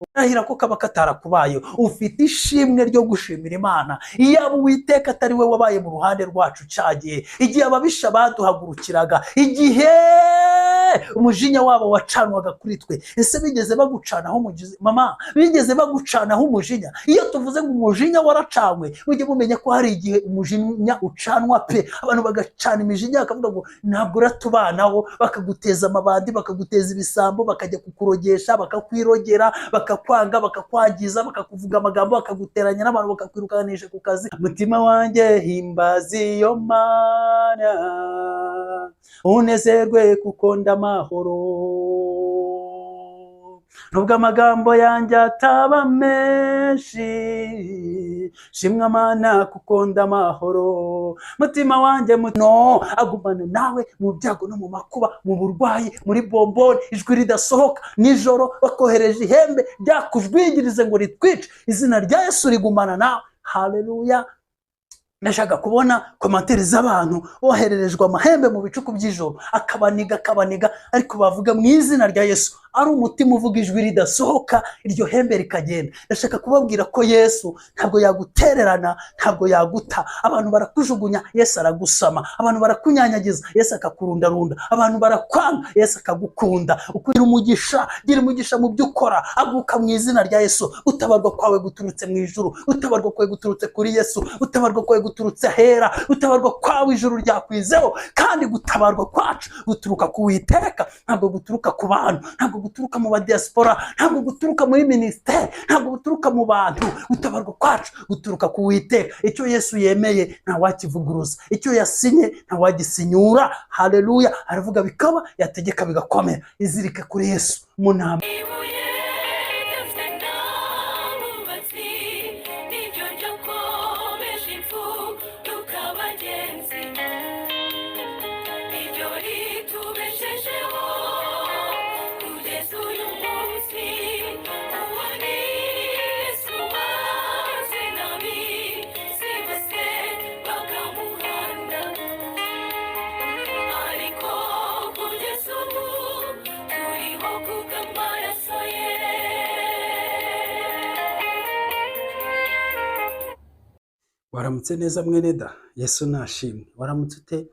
urahira ko kaba katarakubaye, ufite ishimwe ryo gushimira Imana. Iyaba Uwiteka atari we wabaye mu ruhande rwacu cyagiye, igihe ababisha baduhagurukiraga, igihe umujinya wabo wacanwaga kuri twe. Ese bigeze bagucanaho umujinya mama? Bigeze bagucanaho umujinya? Iyo tuvuze ngo umujinya waracanywe, mujye mumenya ko hari igihe umujinya ucanwa pe. Abantu bagacana imijinya bakavuga ngo ntabwo uratubanaho, bakaguteza amabandi, bakaguteza ibisambo, bakajya kukurogesha, bakakwirogera, bakakwanga, bakakwangiza, bakakuvuga amagambo, bakaguteranya n'abantu, bakakwirukanisha ku kazi. Mutima wanjye himbaza iyo Mana, unezerwe kuko ndamahoro. Nubwo amagambo yanjye ataba menshi, shimwa Mana kuko ndamahoro. Mutima wanjye no agumana nawe mu byago no mu makuba, mu burwayi, muri bomboni, ijwi ridasohoka nijoro bakohereje ihembe ryakujwigirize ngo ritwice, izina rya Yesu rigumana nawe. Haleluya. Nashaka kubona komantere z'abantu bohererejwe amahembe mu bicuku by'ijoro, akabaniga, ariko bavuga mu izina rya Yesu. Ari umutima uvuga ijwi ridasohoka, iryo hembe rikagenda. Ndashaka kubabwira ko Yesu ntabwo yagutererana, ntabwo yaguta. Abantu barakujugunya, Yesu aragusama. Abantu barakunyanyagiza, Yesu akakurundarunda. Abantu barakwanga, Yesu akagukunda. Ukwira umugisha, gira umugisha mu byo ukora. Aguka mu izina rya Yesu. Utabarwa kwawe guturutse mu ijuru, utabarwa kwawe guturutse kuri Yesu, utabarwa kwawe guturutse hera, utabarwa kwawe ijuru ryakwizeho. Kandi gutabarwa kwacu guturuka ku Uwiteka, ntabwo guturuka ku bantu, ntabwo guturuka mu badiaspora, ntabwo guturuka muri ministeri, ntabwo guturuka mu bantu. Gutabarwa kwacu guturuka ku Uwiteka. Icyo Yesu yemeye nta wakivuguruza, icyo yasinye nta wagisinyura. Haleluya. Aravuga bikaba, yategeka bigakomera. Izirike kuri Yesu mu nama. Waramutse neza mwene da, Yesu nashimwe. Waramutse ute?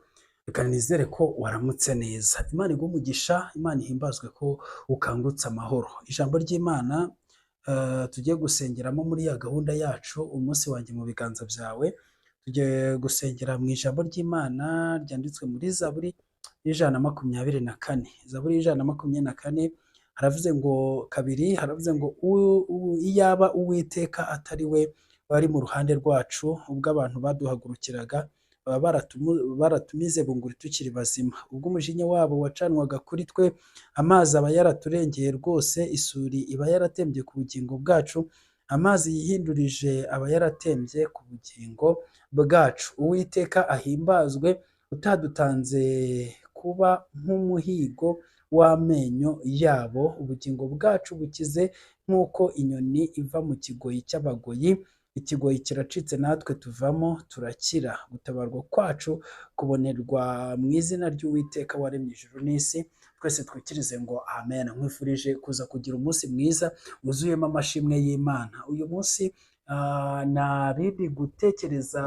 Reka nizere ko waramutse neza. Imana igumugisha, Imana ihimbazwe ko ukangutse amahoro. Ijambo ry'Imana tugiye gusengeramo muri ya gahunda yacu, umunsi wanjye mu biganza byawe. Tugiye gusengera mu ijambo ry'Imana ryanditswe muri Zaburi 124. Zaburi 124 haravuze ngo kabiri, haravuze ngo iyaba Uwiteka atari we bari mu ruhande rwacu, ubwo abantu baduhagurukiraga, baba baratumize bunguri tukiri bazima. Ubwo umujinya wabo wacanwaga kuri twe, amazi aba yaraturengeye rwose, isuri iba yaratembye ku bugingo bwacu, amazi yihindurije aba yaratembye ku bugingo bwacu. Uwiteka ahimbazwe, utadutanze kuba nk'umuhigo w'amenyo yabo. Ubugingo bwacu bukize nk'uko inyoni iva mu kigoyi cy'abagoyi. Ikigoyi kiracitse natwe tuvamo turakira. Gutabarwa kwacu kubonerwa mu izina ry'Uwiteka waremye ijuru n'isi. Twese twikirize ngo amen. Nkwifurije kuza kugira umunsi mwiza wuzuyemo amashimwe y'Imana. Uyu munsi narindi gutekereza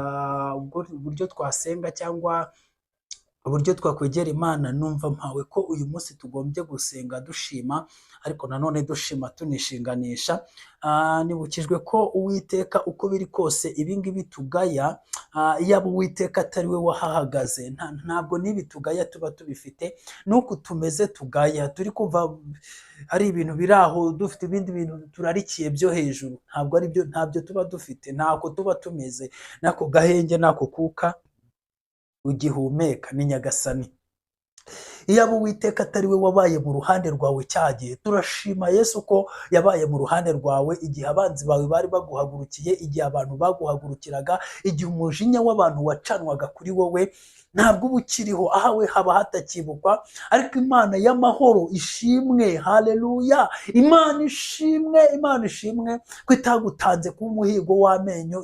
uburyo twasenga cyangwa uburyo twakwegera Imana. Numva mpawe ko uyu munsi tugombye gusenga dushima, ariko nanone dushima tunishinganisha. Nibukijwe ko Uwiteka uko biri kose ibingibi tugaya, yaba Uwiteka atari we wahahagaze, ntabwo nibi tugaya tuba tubifite. Nuko tumeze tugaya, turi kumva ari ibintu biraho, dufite ibindi bintu turarikiye byo hejuru. Ntabwo ari byo, ntabyo tuba dufite, ntako tuba tumeze, nako gahenge, nako kuka ugihumeka ni Nyagasani. Iyaba Uwiteka atari we wabaye mu ruhande rwawe cyagiye, turashima Yesu ko yabaye mu ruhande rwawe igihe abanzi bawe bari baguhagurukiye, igihe abantu baguhagurukiraga, igihe umujinya w'abantu wacanwaga kuri wowe. Ntabwo uba ukiriho, ahawe haba hatakibukwa, ariko Imana y'amahoro ishimwe. Haleluya. Imana ishimwe ko itagutanze kuba umuhigo w'amenyo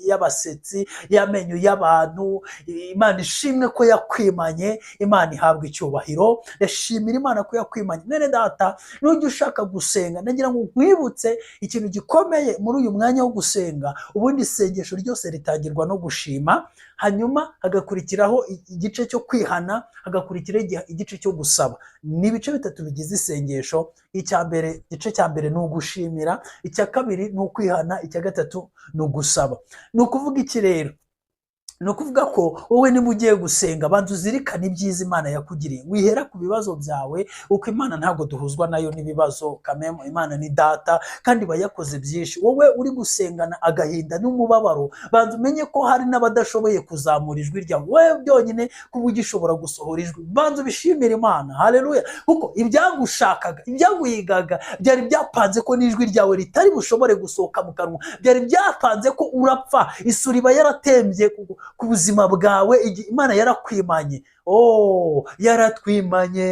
y'abasetsi, y'amenyo y'abantu. Imana ishimwe ko yakwimanye. Imana ihabwa icyubahiro. Ndashimira Imana ko yakwimanye. Nene data, nujya ushaka gusenga, ndagira ngo nkwibutse ikintu gikomeye muri uyu mwanya wo gusenga. Ubundi isengesho ryose ritangirwa no gushima, hanyuma hagakurikiraho igice cyo kwihana, hagakurikiraho igice cyo gusaba. Ni ibice bitatu bigize isengesho. Igice cya mbere ni ugushimira, icya kabiri ni ukwihana, icya gatatu ni ugusaba. Ni ukuvuga iki rero? Ni ukuvuga ko wowe niba ugiye gusenga, banza uzirikane ibyiza Imana yakugiriye. Wihera ku bibazo byawe, uko Imana ntabwo duhuzwa nayo n'ibibazo. Kamemo Imana ni data kandi iba yakoze byinshi. Wowe uri gusengana agahinda n'umubabaro, banza umenye ko hari n'abadashoboye kuzamura ijwi ryawe. Wowe byonyine kuba ugishobora gusohora ijwi, banza ubishimire Imana. Haleluya! Kuko ibyagushakaga, ibyaguhigaga, byari byapanze ko n'ijwi ryawe ritari bushobore gusohoka mu kanwa. Byari byapanze ko urapfa, isuri iba yaratembye ku buzima bwawe. Imana yarakwimanye. Yaratwimanye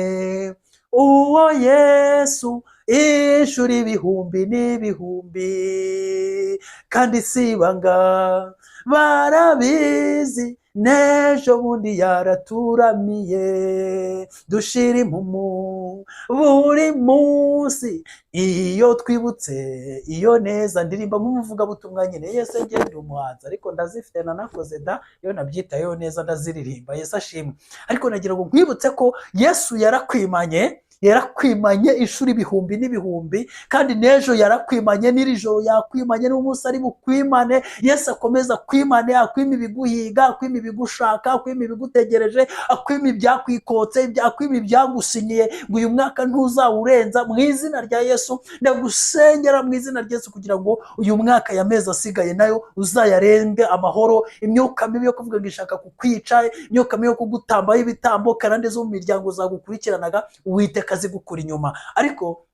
uwo Yesu inshuro ibihumbi n'ibihumbi, kandi si ibanga barabizi, n'ejo bundi yaraturamiye. Dushira impumu buri munsi iyo twibutse iyo neza. Ndirimba nk'umuvugabutumwa nyine. Yesu ngende umuhanzi, ariko ndazifite nanakoze da, iyo nabyitayeho neza ndaziririmba. Yesu ashimwe. Ariko nagira ngo nkwibutse ko Yesu yarakwimanye inshuro ibihumbi n'ibihumbi, kandi n'ejo yarakwimanye, n'iri joro yakwimanye, n'umunsi ari bukwimane. Yesu akomeza kwimane, akwima ibiguhiga, akwima ibigushaka, akwima ibigutegereje, akwima ibyakwikotse, akwima ibyagusinyiye ngo uyu mwaka ntuzawurenza. Mu izina rya Yesu ndagusengera, mu izina rya Yesu, kugira ngo uyu mwaka y'amezi asigaye nayo uzayarenge amahoro. Imyuka mibi yo kuvuga ngo ishaka kukwica, imyuka mibi yo kugutambaho ibitambo, karande zo mu miryango zagukurikiranaga, Uwiteka azigukura inyuma. Ariko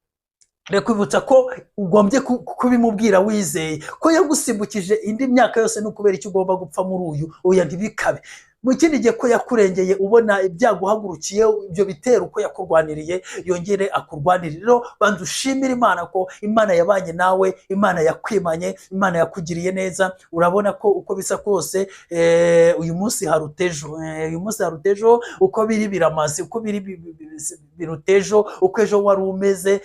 rekwibutsa ko ugombye kubimubwira wizeye ko yagusimbukije indi myaka yose. No kubera icyo ugomba gupfa muri uyu, oya ntibikabe. Mu kindi gihe ko yakurengeye, ubona ibyaguhagurukiye, ibyo bitero uko yakurwaniriye, yongere akurwanirire. Rero banza ushimire Imana ko Imana yabanye nawe, Imana yakwimanye, Imana yakugiriye neza. Urabona ko uko bisa kose uyu munsi harutejo, uko biri biramaze, uko biri birutejo, uko ejo wari umeze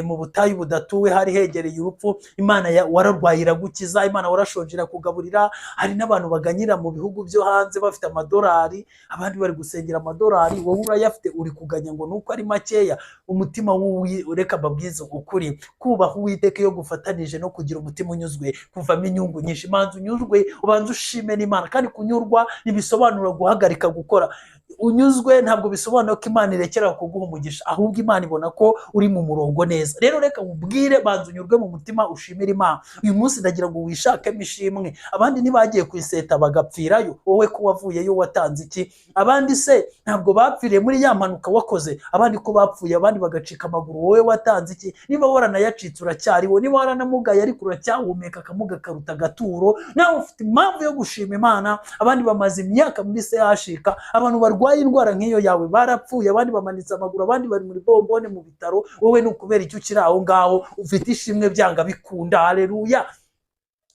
mu butayu budatuwe, hari hegereye urupfu. Imana wararwaye iragukiza, Imana warashonje irakugaburira. Hari n'abantu baganyira mu bihugu byo hanze bafite amadolari, abandi bari gusengera amadolari, wowe urayafite uri kuganya ngo nuko ari makeya. Umutima ureka babwiza ukuri, kubaha Uwiteka iyo gufatanije no kugira umutima unyuzwe kuvamo inyungu nyinshi. Manza unyuzwe, ubanza ushime n'Imana. kandi kunyurwa ntibisobanura guhagarika gukora. Unyuzwe ntabwo bisobanura ko Imana irekera kuguha umugisha, ahubwo Imana ibona ko uri mu murongo neza. Rero reka ubwire, banza unyurwe mu mutima, ushimire Imana. Uyu munsi ndagira ngo wishakemo ishimwe. Abandi ntibagiye kwiseta bagapfirayo, wowe ko wavuyeyo watanze iki? Abandi se ntabwo bapfiriye muri ya mpanuka wakoze, abandi ko bapfuye, abandi bagacika amaguru, wowe watanze iki? Niba waranayacitse uracyariho, niba waranamugaye ariko uracyahumeka, akamuga karuta agaturo, nawe ufite impamvu yo gushima Imana. Abandi bamaze imyaka muri CHK, abantu barwaye indwara nk'iyo yawe barapfuye, abandi bamanitse amaguru, abandi bari muri bombone mu bitaro. Wowe ni ukubera icyo ukiri aho ngaho, ufite ishimwe byanga bikunda. Haleluya!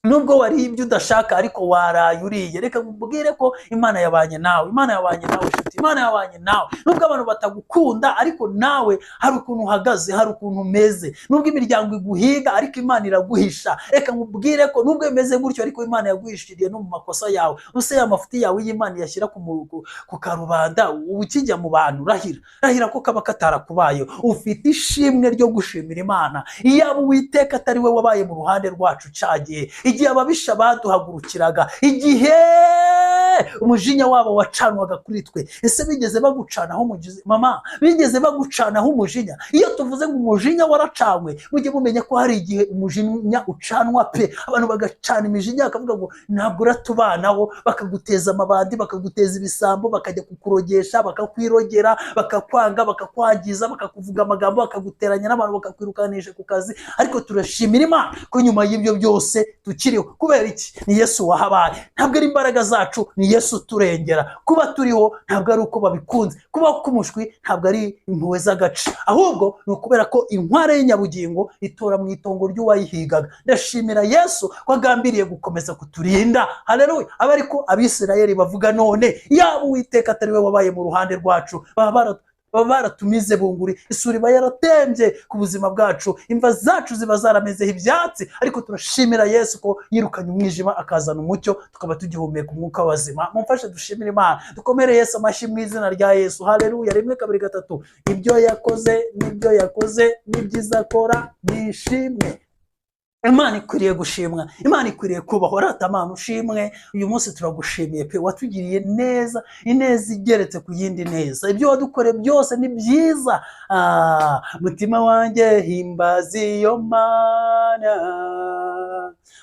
Nubwo wari ibyo udashaka, ariko waraye uriye. Reka nkubwire ko Imana yabanye nawe, Imana yabanye nawe nshuti, Imana yabanye nawe. Nubwo abantu batagukunda, ariko nawe hari ukuntu uhagaze, hari ukuntu umeze. Nubwo imiryango iguhiga, ariko Imana iraguhisha. Reka nkubwire ko nubwo bimeze gutyo, ariko Imana yaguhishiriye no mu makosa yawe. Use ya mafuti yawe y'Imana yashyira ku karubanda, ukijya mu bantu, rahira ko kaba katarakubaye. Ufite ishimwe ryo gushimira Imana. Iyaba Uwiteka atari we wabaye mu ruhande rwacu cagiye, igihe ababisha baduhagurukiraga, igihe umujinya wabo wacanwaga kuri twe. Ese bigeze bagucanaho umujinya? Mama, bigeze bagucanaho umujinya? Iyo tuvuze ngo umujinya waracanywe, mujye mumenya ko hari igihe umujinya ucanwa pe. Abantu bagacana imijinya, bakavuga ngo ntabwo uratubanaho, bakaguteza amabandi, bakaguteza ibisambo, bakajya kukurogesha, bakakwirogera, bakakwanga, bakakwangiza, bakakuvuga amagambo, bakaguteranya n'abantu, bakakwirukanisha ku kazi. Ariko turashimira Imana ko nyuma y'ibyo byose tukiriho. Kubera iki? Ni Yesu wahabaye. Ntabwo ari imbaraga zacu, ni Yesu turengera. Kuba turiho ntabwo ari uko babikunze, kuba k'umushwi ntabwo ari impuhwe z'agace, ahubwo ni ukubera ko inkware y'inyabugingo itora mu itongo ry'uwayihigaga. Ndashimira Yesu ko agambiriye gukomeza kuturinda. Haleluya. Aba ariko Abisirayeli bavuga none, yaba Uwiteka atari we wabaye mu ruhande rwacu, baba baratumize bunguri, isuri iba yaratembye ku buzima bwacu, imva zacu ziba zaramezeho ibyatsi, ariko turashimira Yesu ko yirukanye umwijima akazana umucyo, tukaba tugihumeka umwuka w'abazima. Mumfashe dushimire Imana, dukomere Yesu amashyi mu izina rya Yesu. Haleluya. 1 2 3. Ibyo yakoze n'ibyo yakoze n'ibyiza akora nishimwe. Imana ikwiriye gushimwa, Imana ikwiriye kubaho. Rata Mana ushimwe, uyu munsi turagushimiye pe, watugiriye neza, ineza igeretse ku yindi neza. Ibyo wadukoreye byose ni byiza. Mutima wanjye himbaza iyo Mana,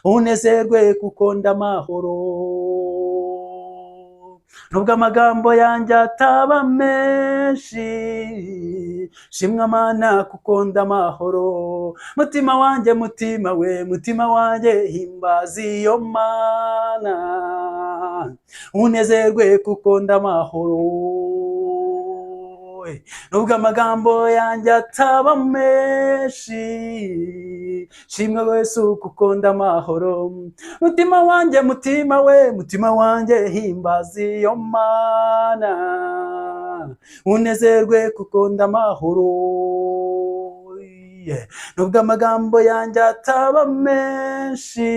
unezerwe kuko ndamahoro. Nubwo amagambo yanjye ataba menshi, shimwa Mana kuko ndamahoro. Mutima wanjye, mutima we, mutima wanjye himbaza iyo Mana, unezerwe kuko ndamahoro. Nubwo amagambo yanjye ataba menshi, shimwa Yesu kuko ndamahoro. Mutima wanjye, mutima we, mutima wanjye himbaza iyo Mana, unezerwe kuko ndamahoro. Nubwo amagambo yanjye ataba menshi,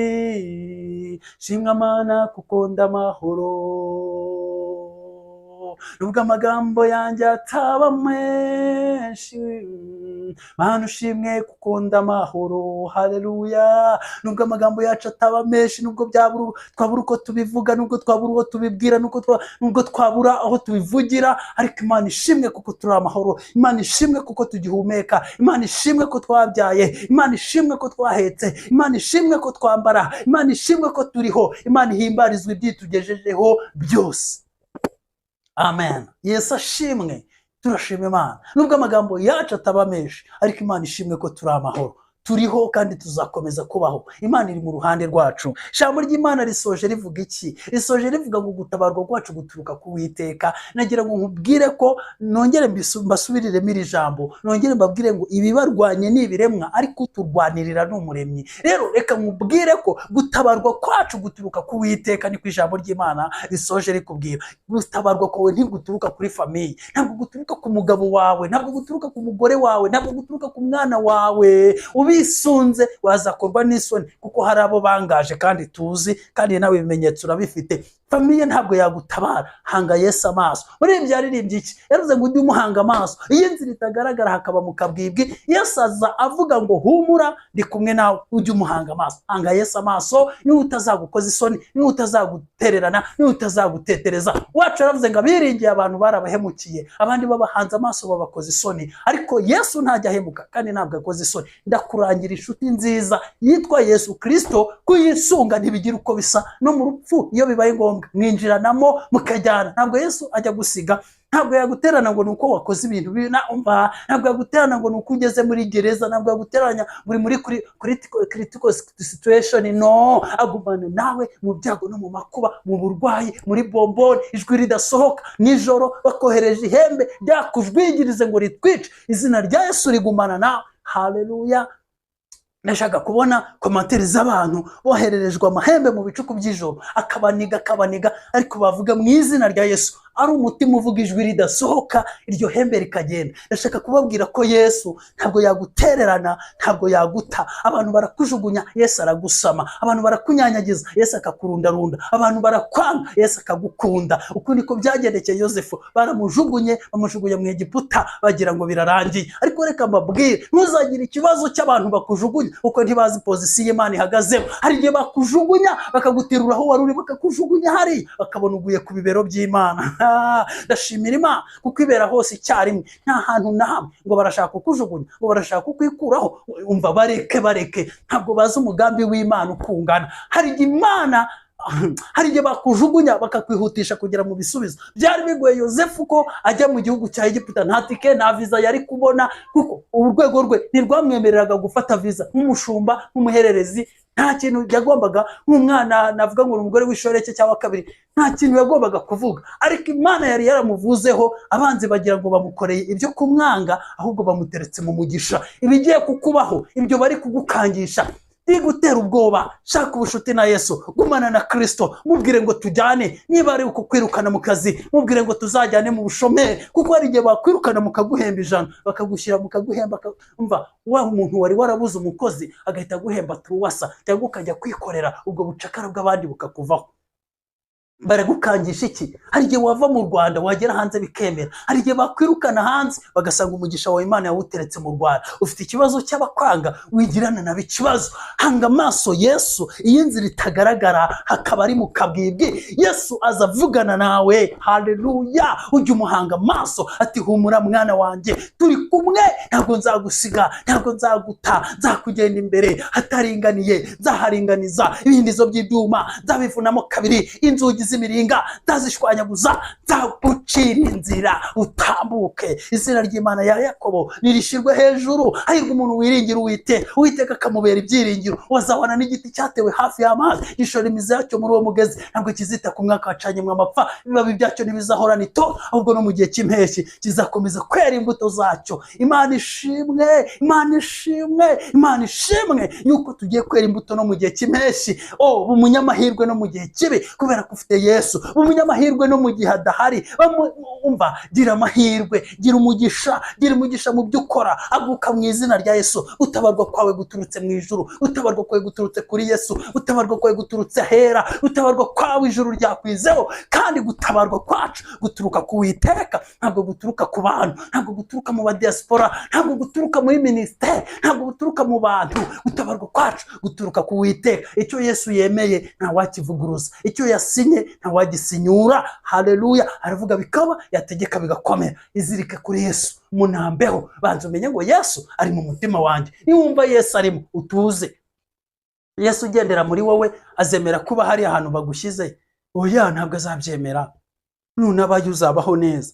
shimwa Mana kuko ndamahoro. Nubwo amagambo yanjye ataba menshi, Mana ushimwe kuko ndamahoro. Haleluya. Nubwo amagambo yacu ataba menshi, nubwo twabura uko tubivuga, nubwo twabura uko tubibwira, nubwo twabura aho tubivugira, ariko Imana ishimwe kuko turi amahoro. Imana ishimwe kuko tugihumeka. Imana ishimwe ko twabyaye. Imana ishimwe ko twahetse. Imana ishimwe ko twambara. Imana ishimwe ko turiho. Imana ihimbarizwa ibyitugejejeho byose. Amen. Yesu ashimwe. Turashima Imana. Nubwo amagambo yacu ataba menshi, ariko Imana ishimwe ko turi amahoro. Turiho kandi tuzakomeza kubaho. Imana iri mu ruhande rwacu. Ijambo ry'Imana risoje rivuga iki? Risoje rivuga ngo gutabarwa kwacu guturuka ku Uwiteka. Nagira ngo nkubwire ko nongere mbasubiriremo iri jambo, nongere mbabwire ngo ibibarwanye ni ibiremwa, ariko turwanirira n'Umuremyi. Rero reka nkubwire ko gutabarwa kwacu guturuka ku Uwiteka, ni ku ijambo ry'Imana risoje rikubwira. Gutabarwa kwawe ntiguturuka kuri famiye, ntabwo guturuka ku mugabo wawe, ntabwo guturuka ku mugore wawe, ntabwo guturuka ku mwana wawe. Bisunze wazakorwa n'isoni, kuko hari abo bangaje kandi tuzi, kandi nawe ibimenyetso urabifite. Famiye ntabwo yagutabara. Hanga Yesu amaso. Urembye yaririmbye iki? Yavuze ngo ujye umuhanga amaso. Iyo inzira itagaragara hakaba mu kabwibwi, Yesu aza avuga ngo humura ndi kumwe nawe, ujye umuhanga amaso. Hanga Yesu amaso, niwe utazagukoza isoni, niwe utazagutererana, niwe utazagutetereza. Wacu yaravuze ngo abiringiye abantu barabahemukiye, abandi babahanze amaso babakoza isoni, ariko Yesu ntajya ahemuka kandi ntabwo akoze isoni. Ndakurangira inshuti nziza yitwa Yesu Kristo, kuyisunga ntibigira uko bisa, no mu rupfu iyo bibaye ngombwa mwinjiranamo mukajyana. Ntabwo Yesu ajya gusiga, ntabwo yaguterana ngo nuko wakoze ibintu umva, ntabwo yaguterana ngo nuko ugeze muri gereza, ntabwo yaguteranya muri critical situation. No, agumana nawe mu byago no mu makuba, mu burwayi, muri bomboni, ijwi ridasohoka nijoro bakohereje ihembe ryakujwigirize ngo ritwice, izina rya Yesu rigumana nawe. Haleluya. Nashaka kubona komantere z'abantu bohererejwe amahembe mu bicuku by'ijoro, akabaniga, ariko bavuga mu izina rya Yesu. Ari umutima uvuga ijwi ridasohoka, iryo hembe rikagenda. Ndashaka kubabwira ko Yesu ntabwo yagutererana, ntabwo yaguta. Abantu barakujugunya, Yesu aragusama. Abantu barakunyanyagiza, Yesu akakurundarunda. Abantu barakwanga, Yesu akagukunda. Uko niko byagendekeye Yosefu. Baramujugunye, bamujugunya mu Egiputa bagira ngo birarangiye. Ariko reka mbabwire, ntuzagire ikibazo cy'abantu bakujugunya, uko ntibazi pozisiyo Imana ihagazemo. Hari igihe bakujugunya bakaguterura aho wari uri, bakakujugunya hari bakabona uguye ku bibero by'Imana. Ndashimira Imana kuko ibera hose icyarimwe, nta hantu na hamwe ngo barashaka kukujugunya, ngo barashaka kukwikuraho. Umva, bareke, ntabwo bazi umugambi w'Imana ukungana. Hari igihe bakujugunya bakakwihutisha kugera mu bisubizo. Byari bigoye Yosefu ko ajya mu gihugu cya Egiputa, nta tike nta viza yari kubona, kuko urwego rwe ntirwamwemereraga gufata viza nk'umushumba, nk'umuhererezi. nta kintu yagombaga, nk'umwana navuga ngo umugore w'ishoreke cyangwa kabiri, nta kintu yagombaga kuvuga, ariko Imana yari yaramuvuzeho, abanzi bagira ngo bamukoreye ibyo kumwanga, ahubwo bamuteretse mu mugisha. Ibigiye kukubaho, ibyo bari kugukangisha, gutera ubwoba, shaka ubucuti na Yesu, gumana na Kristo, mubwire ngo tujyane, niba ari ukukwirukana mu kazi, mubwire ngo tuzajyane mu bushomeri, kuko hari igihe bakwirukana mukaguhemba 100, bakagushyira mukaguhemba, umva wa umuntu wari warabuze umukozi agahita guhemba tuwasa, cyangwa ukajya kwikorera ubwo bucakara bw'abandi bukakuvaho. Baragukangisha iki? Hari igihe wava mu Rwanda wagera hanze bikemera, hari igihe bakwirukana hanze bagasanga umugisha wa Imana yawuteretse mu Rwanda. Ufite ikibazo cy'abakwanga, wigirana nabo ikibazo, hanga amaso Yesu. Iyi nzira itagaragara hakaba ari mu kabwibwi, Yesu azavugana nawe. Haleluya! Ujye umuhanga amaso, ati humura mwana wanjye, turi kumwe, ntabwo nzagusiga, ntabwo nzaguta, nzakugenda imbere hataringaniye, nzaharinganiza ibindizo by'ibyuma, nzabivunamo kabiri, inzugi z'imiringa ndazishwanyaguza, nzagucira inzira utambuke. Izina ry'Imana ya Yakobo nirishirwe hejuru. Hahirwa umuntu wiringira Uwiteka akamubera ibyiringiro. Wazabona n'igiti cyatewe hafi y'amazi, gishora imizi yacyo muri uwo mugezi, ntabwo kizita ku mwaka wacanyemo amapfa, ibibabi byacyo ntibizahorana ito, ahubwo no mu gihe cy'impeshyi kizakomeza kwera imbuto zacyo. Imana ishimwe, Imana ishimwe, Imana ishimwe yuko tugiye kwera imbuto no mu gihe cy'impeshyi. Umunyamahirwe no mu gihe kibi, kubera ko ufite Yesu. Umunyamahirwe no mu gihe adahari, umva, gira amahirwe, gira umugisha mu byo ukora. Aguka mu izina rya Yesu. Utabarwa kwawe guturutse mu ijuru, utabarwa kwawe guturutse kuri Yesu, utabarwa kwawe guturutse hera, utabarwa kwawe ijuru ryakwizeho, kandi gutabarwa kwacu guturuka ku Uwiteka, ntabwo guturuka ku bantu, ntabwo guturuka mu badiaspora, ntabwo guturuka muri ministeri, ntabwo guturuka mu bantu. Gutabarwa kwacu guturuka ku Uwiteka. Icyo Yesu yemeye nta wakivuguruza, icyo yasinye nta wagisinyura. Haleluya! Aravuga bikaba, yategeka bigakomera. Izirike kuri Yesu, munambeho, banza umenye ngo Yesu ari mu mutima wanjye. Niwumva Yesu arimo, utuze. Yesu ugendera muri wowe azemera kuba hari ahantu bagushyize? Oya, ntabwo azabyemera. Nunabayo uzabaho neza.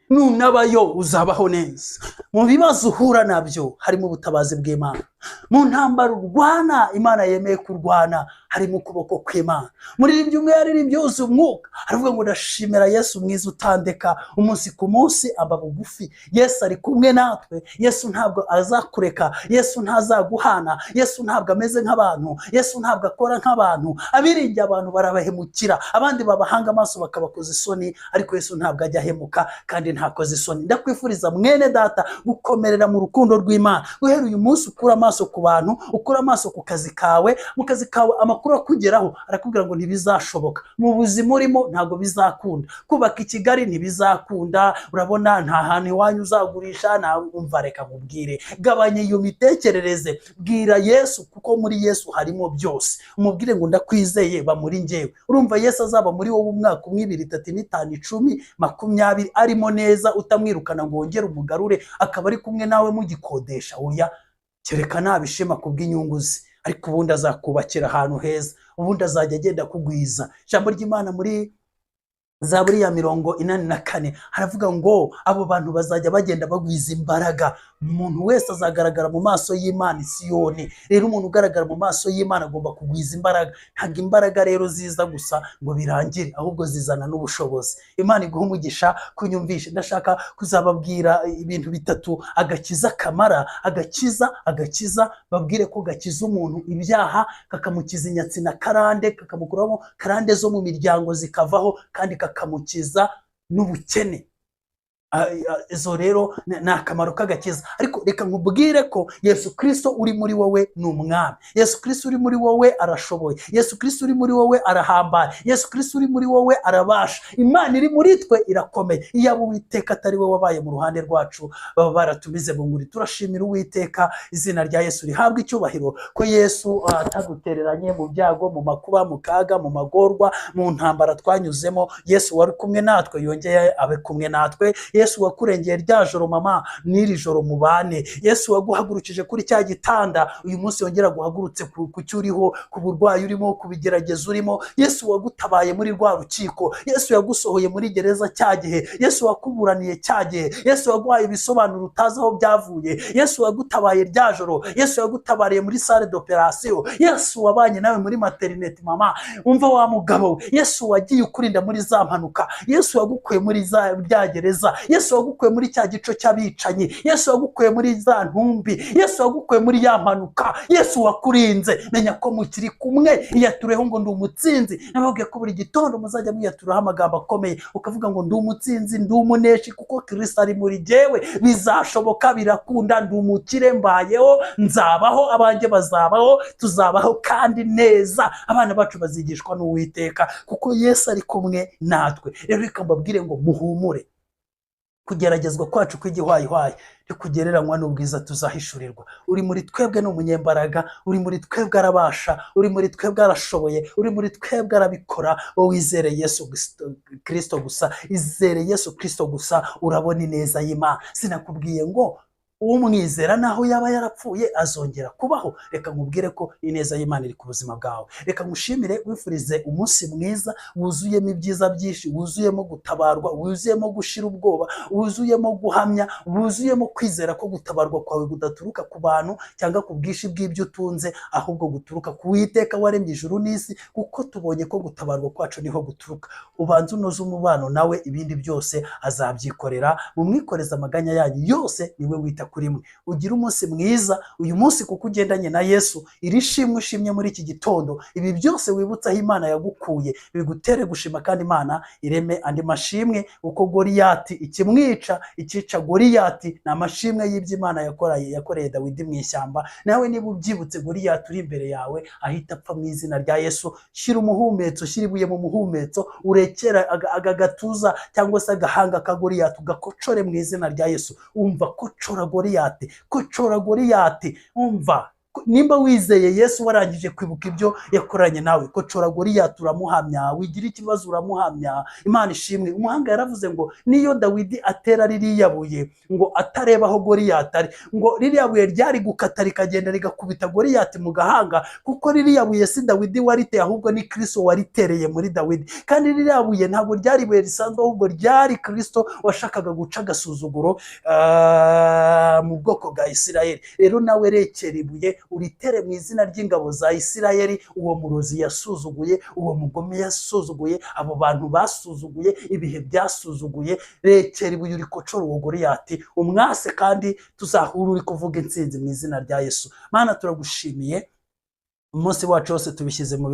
Nunabayo uzabaho neza. Mu bibazo uhura nabyo harimo ubutabazi bw'Imana. Mu ntambara urwana, Imana yemeye kurwana, harimo ukuboko kw'Imana. Muri ibyo umwe yaririmbye yuzuye umwuka, aravuga ngo ndashimira Yesu mwiza utandeka, umunsi ku munsi aba bugufi. Yesu ari kumwe natwe. Yesu ntabwo azakureka, Yesu ntazaguhana, Yesu ntabwo ameze nk'abantu, Yesu ntabwo akora nk'abantu. Abiringiye abantu barabahemukira, abandi babahanga amaso bakabakoza isoni, ariko Yesu ntabwo ajya ahemuka kandi ntakoze isoni. Ndakwifuriza mwene data gukomerera mu rukundo rw'Imana. Guhera uyu munsi ukura amaso ku bantu, ukura amaso ku kazi kawe. Mu kazi kawe amakuru akugeraho arakubwira ngo ntibizashoboka. Mu buzima urimo ntabwo bizakunda. Kubaka i Kigali ntibizakunda. Urabona nta hantu iwanyu uzagurisha. Umva, reka mubwire, gabanya iyo mitekerereze, bwira Yesu, kuko muri Yesu harimo byose. Umubwire ngo ndakwizeye, ba muri njyewe. Urumva Yesu azaba muri wowe umwaka 1, 2, 3, 5, 10, 20 arimo neza, utamwirukana ngo wongere umugarure akaba ari kumwe nawe mugikodesha. Oya, kereka nabishima kubw'inyungu ze, ariko ubundi azakubakira ahantu heza, ubundi azajya agenda kugwiza. Ijambo ry'Imana muri Zaburi ya 84 haravuga ngo abo bantu bazajya bagenda bagwiza imbaraga. Umuntu wese azagaragara mu maso y'Imana Siyoni. Rero umuntu ugaragara mu maso y'Imana agomba kugwiza imbaraga. Ntabwo imbaraga rero ziza gusa ngo birangire, ahubwo zizana n'ubushobozi. Imana iguha umugisha kunyumvisha. Ndashaka kuzababwira ibintu bitatu agakiza kamara. Agakiza babwire ko gakiza umuntu ibyaha, kakamukiza inyatsi na karande, kakamukuramo karande zo mu miryango zikavaho, kandi kakamukiza n'ubukene. Izo rero ni akamaro k'agakiza. Ariko reka nkubwire ko Yesu Kristo uri muri wowe ni umwami. Yesu Kristo uri muri wowe arashoboye. Yesu Kristo uri muri wowe arahambaye. Yesu Kristo uri muri wowe arabasha. Imana iri muri twe irakomeye. Iyaba Uwiteka atari we wabaye mu ruhande rwacu, baba baratumize bunguri. Turashimira Uwiteka, izina rya Yesu rihabwa icyubahiro, ko Yesu atadutereranye mu byago, mu makuba, mu kaga, mu magorwa, mu ntambara twanyuzemo. Yesu wari kumwe natwe, yongeye abe kumwe natwe. Yesu wakurengeye rya joro mama n'iri joro mubane. Yesu waguhagurukije kuri cya gitanda uyu munsi yongera guhagurutse ku cyuriho, ku burwayi urimo, ku bigerageza urimo. Yesu wagutabaye muri rwa rukiko, Yesu yagusohoye muri gereza cya gihe, Yesu wakuburaniye cya gihe, Yesu waguhaye ibisobanuro utazi aho byavuye, Yesu wagutabaye rya joro, Yesu yagutabariye muri salle d'operation, Yesu wabanye nawe muri maternity mama. Umva wa mugabo we, Yesu wagiye ukurinda muri za mpanuka, Yesu wagukuye muri rya gereza, Yesu wagukuye muri cya gico cy'abicanyi, Yesu wagukuye muri za ntumbi, Yesu wagukuye muri ya mpanuka, Yesu wakurinze. Menya ko mukiri kumwe, iyatureho ngo ndi umutsinzi. Nababwiye ko buri gitondo muzajya mwiyaturaho amagambo akomeye, ukavuga ngo ndi umutsinzi, ndi umuneshi, kuko Kristo ari muri jyewe. Bizashoboka, birakunda, ndi umukire, mbayeho, nzabaho, abanjye bazabaho, tuzabaho kandi neza. Abana bacu bazigishwa n'Uwiteka kuko Yesu ari kumwe natwe. Rero reka mbabwire ngo muhumure. Kugeragezwa kwacu kw'igihwayihwayi kugereranywa n'ubwiza tuzahishurirwa. Uri muri twebwe n'umunyembaraga, uri muri twebwe arabasha, uri muri twebwe arashoboye, uri muri twebwe arabikora. Wowe wizere Yesu Kristo gusa, izere Yesu Kristo gusa, urabona ineza y'Imana. Sinakubwiye ngo umwizera naho yaba yarapfuye azongera kubaho. Reka nkubwire ko ineza y'Imana iri ku buzima bwawe. Reka ngushimire, wifurize umunsi mwiza wuzuyemo ibyiza byinshi, wuzuyemo gutabarwa, wuzuyemo gushira ubwoba, wuzuyemo guhamya, wuzuyemo kwizera ko gutabarwa kwawe kudaturuka ku bantu cyangwa ku bwinshi bw'ibyo utunze, ahubwo guturuka ku Uwiteka waremye ijuru n'isi, kuko tubonye ko gutabarwa kwacu niho guturuka. Ubanze unoze umubano nawe, ibindi byose azabyikorera. Mumwikoreza amaganya yanyu yose, niwe wita kuri mwe. Ugira umunsi mwiza uyu munsi kuko ugendanye na Yesu. Iri shimwe ushimye muri iki gitondo, ibi byose wibutsa aho Imana yagukuye, bigutere gushima kandi Imana ireme andi mashimwe. Uko Goliyati ikimwica, ikica Goliyati ni amashimwe y'ibyo Imana yakoreye Dawidi mu ishyamba. Nawe niba ubyibutse Goliyati uri imbere yawe ahita apfa mu izina rya Yesu. Shyira umuhumetso, shyira ibuye mu muhumetso, urekera agatuza cyangwa se agahanga ka Goliyati ugakocore mu izina rya Yesu. Umva, kocora Goliyati. Umva, nimba wizeye Yesu warangije kwibuka ibyo yakoranye nawe, kocora Goliyati uramuhamya, wigira ikibazo uramuhamya. Imana ishimwe. Umuhanga yaravuze ngo niyo Dawidi atera ririya buye ngo atareba aho Goliyati ari, ngo ririya buye ryari gukata rikagenda rigakubita Goliyati mu gahanga, kuko ririya buye si Dawidi wariteye, ahubwo ni Kristo waritereye muri Dawidi. Kandi ririya buye ntabwo ryari buye risanzwe, ahubwo ryari Kristo washakaga guca agasuzuguro mu bwoko bwa Isirayeli. Rero nawe rekera ibuye uritere mu izina ry'ingabo za Isirayeli. Uwo murozi yasuzuguye, uwo mugome yasuzuguye, abo bantu basuzuguye, ibihe byasuzuguye. Rekera ibuye urikocora uwo Goliyati, umwase, kandi tuzahura uri kuvuga intsinzi mu izina rya Yesu. Mana, turagushimiye. Umunsi wacu wose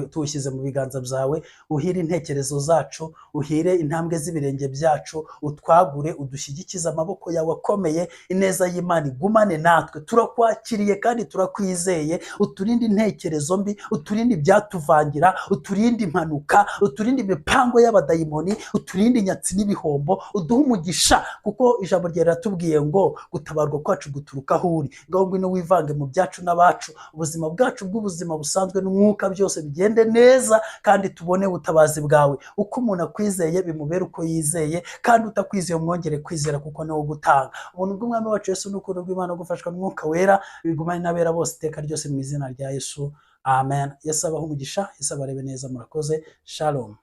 tuwushyize mu biganza byawe. Uhire intekerezo zacu, uhire intambwe z'ibirenge byacu, utwagure, udushyigikize amaboko yawe akomeye. Ineza y'Imana igumane natwe. Turakwakiriye kandi turakwizeye. Uturinde intekerezo mbi, uturinde ibyatuvangira, uturinde impanuka, uturinde imipango y'abadayimoni, uturinde inyatsi n'ibihombo. Uduhe umugisha, kuko ijambo ryawe riratubwiye ngo gutabarwa kwacu guturuka aho uri. Ngaho ngwino wivange mu byacu n'abacu, ubuzima bwacu bw'ubuzima busanzwe n'umwuka byose bigende neza, kandi tubone ubutabazi bwawe. Uko umuntu akwizeye bimubera uko yizeye, kandi utakwizeye umwongere kwizera, kuko niwo gutanga. Ubuntu bw'Umwami wacu Yesu n'urukundo rw'Imana gufashwa n'Umwuka Wera bigumane n'abera bose iteka ryose mu izina rya Yesu. Amen. Yesu abahe umugisha, Yesu abarebe neza. Murakoze. Shalom.